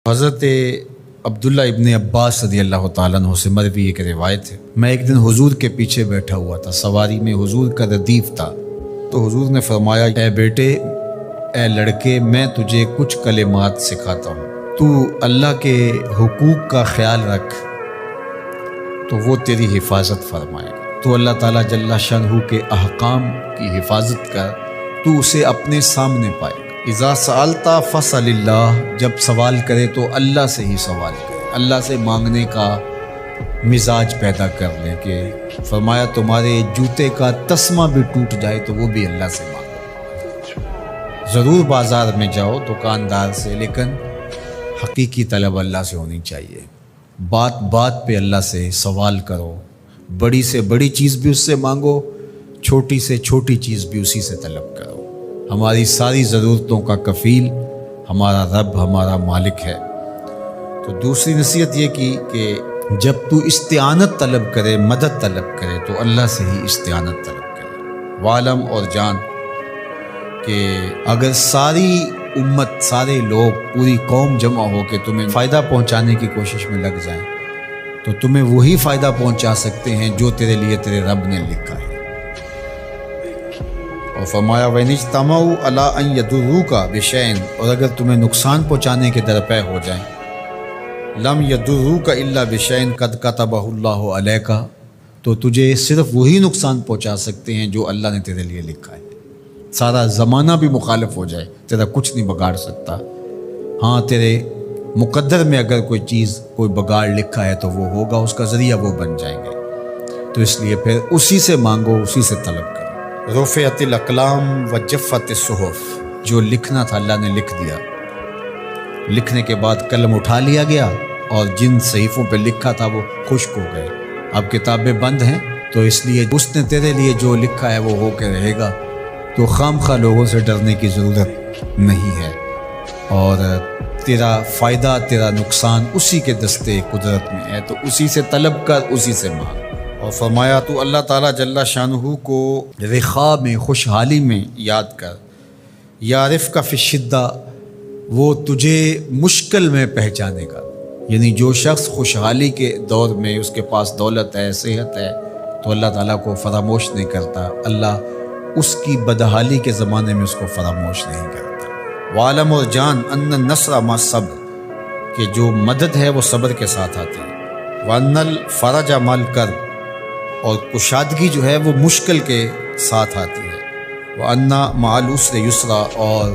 حضرت عبداللہ ابن عباس رضی اللہ تعالیٰ عنہ سے مروی ایک روایت ہے، میں ایک دن حضور کے پیچھے بیٹھا ہوا تھا، سواری میں حضور کا ردیف تھا، تو حضور نے فرمایا اے بیٹے، اے لڑکے، میں تجھے کچھ کلمات سکھاتا ہوں، تو اللہ کے حقوق کا خیال رکھ تو وہ تیری حفاظت فرمائے گا، تو اللہ تعالیٰ جل شانہ کے احکام کی حفاظت کر تو اسے اپنے سامنے پائے گا۔ اذا سألت فاسأل اللہ، جب سوال کرے تو اللہ سے ہی سوال کرے، اللہ سے مانگنے کا مزاج پیدا کر لے، کہ فرمایا تمہارے جوتے کا تسمہ بھی ٹوٹ جائے تو وہ بھی اللہ سے مانگو۔ ضرور بازار میں جاؤ دکاندار سے، لیکن حقیقی طلب اللہ سے ہونی چاہیے، بات بات پہ اللہ سے سوال کرو، بڑی سے بڑی چیز بھی اس سے مانگو، چھوٹی سے چھوٹی چیز بھی اسی سے طلب کرو۔ ہماری ساری ضرورتوں کا کفیل ہمارا رب، ہمارا مالک ہے۔ تو دوسری نصیحت یہ کی کہ جب تو استعانت طلب کرے، مدد طلب کرے، تو اللہ سے ہی استعانت طلب کرے۔ وعلم اور جان کہ اگر ساری امت، سارے لوگ، پوری قوم جمع ہو کے تمہیں فائدہ پہنچانے کی کوشش میں لگ جائیں تو تمہیں وہی فائدہ پہنچا سکتے ہیں جو تیرے لیے تیرے رب نے لکھا ہے۔ اور فرمایا وَإِنِ اجْتَمَعُوا عَلَىٰ أَن يَضُرُّوكَ بِشَيْءٍ، اور اگر تمہیں نقصان پہنچانے کے درپے ہو جائیں، لَمْ يَضُرُّوكَ إِلَّا بِشَيْءٍ قَدْ كَتَبَهُ اللَّهُ عَلَيْكَ، تو تجھے صرف وہی نقصان پہنچا سکتے ہیں جو اللہ نے تیرے لیے لکھا ہے۔ سارا زمانہ بھی مخالف ہو جائے، تیرا کچھ نہیں بگاڑ سکتا۔ ہاں، تیرے مقدر میں اگر کوئی چیز، کوئی بگاڑ لکھا ہے تو وہ ہوگا، اس کا ذریعہ وہ بن جائیں گے۔ تو اس لیے پھر اسی سے مانگو، اسی سے طلب کرو۔ رفعت الاقلام وجفت الصحف، جو لکھنا تھا اللہ نے لکھ دیا، لکھنے کے بعد قلم اٹھا لیا گیا، اور جن صحیفوں پہ لکھا تھا وہ خشک ہو گئے، اب کتابیں بند ہیں، تو اس لیے اس نے تیرے لیے جو لکھا ہے وہ ہو کے رہے گا، تو خام خواہ لوگوں سے ڈرنے کی ضرورت نہیں ہے، اور تیرا فائدہ، تیرا نقصان اسی کے دستے قدرت میں ہے، تو اسی سے طلب کر، اسی سے مانگ۔ اور فرمایا تو اللہ تعالیٰ جل شانہ کو رخاء میں، خوشحالی میں یاد کر، یعرفک فی الشدہ، وہ تجھے مشکل میں پہچانے گا۔ یعنی جو شخص خوشحالی کے دور میں اس کے پاس دولت ہے، صحت ہے، تو اللہ تعالیٰ کو فراموش نہیں کرتا، اللہ اس کی بدحالی کے زمانے میں اس کو فراموش نہیں کرتا۔ وعلم اور جان ان النصر مع الصبر، کہ جو مدد ہے وہ صبر کے ساتھ آتی ہے۔ وان الفرج مع الکرب، اور کشادگی جو ہے وہ مشکل کے ساتھ آتی ہے۔ وان مع العسر یسرا، اور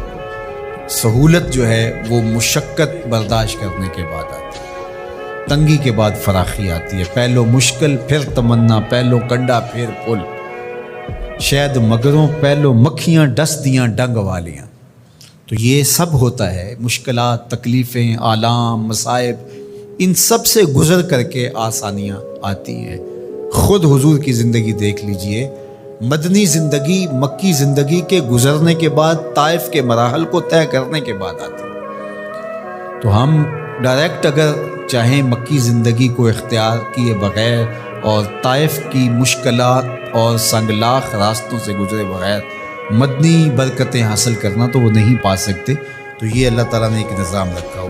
سہولت جو ہے وہ مشقت برداشت کرنے کے بعد آتی ہے، تنگی کے بعد فراخی آتی ہے، پہلو مشکل پھر تمنا، پہلو کنڈا پھر پھول، شاید مگروں پہلو مکھیاں ڈس دیاں ڈنگ والیاں۔ تو یہ سب ہوتا ہے، مشکلات، تکلیفیں، آلام، مصائب، ان سب سے گزر کر کے آسانیاں آتی ہیں۔ خود حضور کی زندگی دیکھ لیجئے، مدنی زندگی مکی زندگی کے گزرنے کے بعد، طائف کے مراحل کو طے کرنے کے بعد آتی ہے۔ تو ہم ڈائریکٹ اگر چاہیں مکی زندگی کو اختیار کیے بغیر اور طائف کی مشکلات اور سنگلاخ راستوں سے گزرے بغیر مدنی برکتیں حاصل کرنا، تو وہ نہیں پا سکتے۔ تو یہ اللہ تعالیٰ نے ایک نظام رکھا ہو۔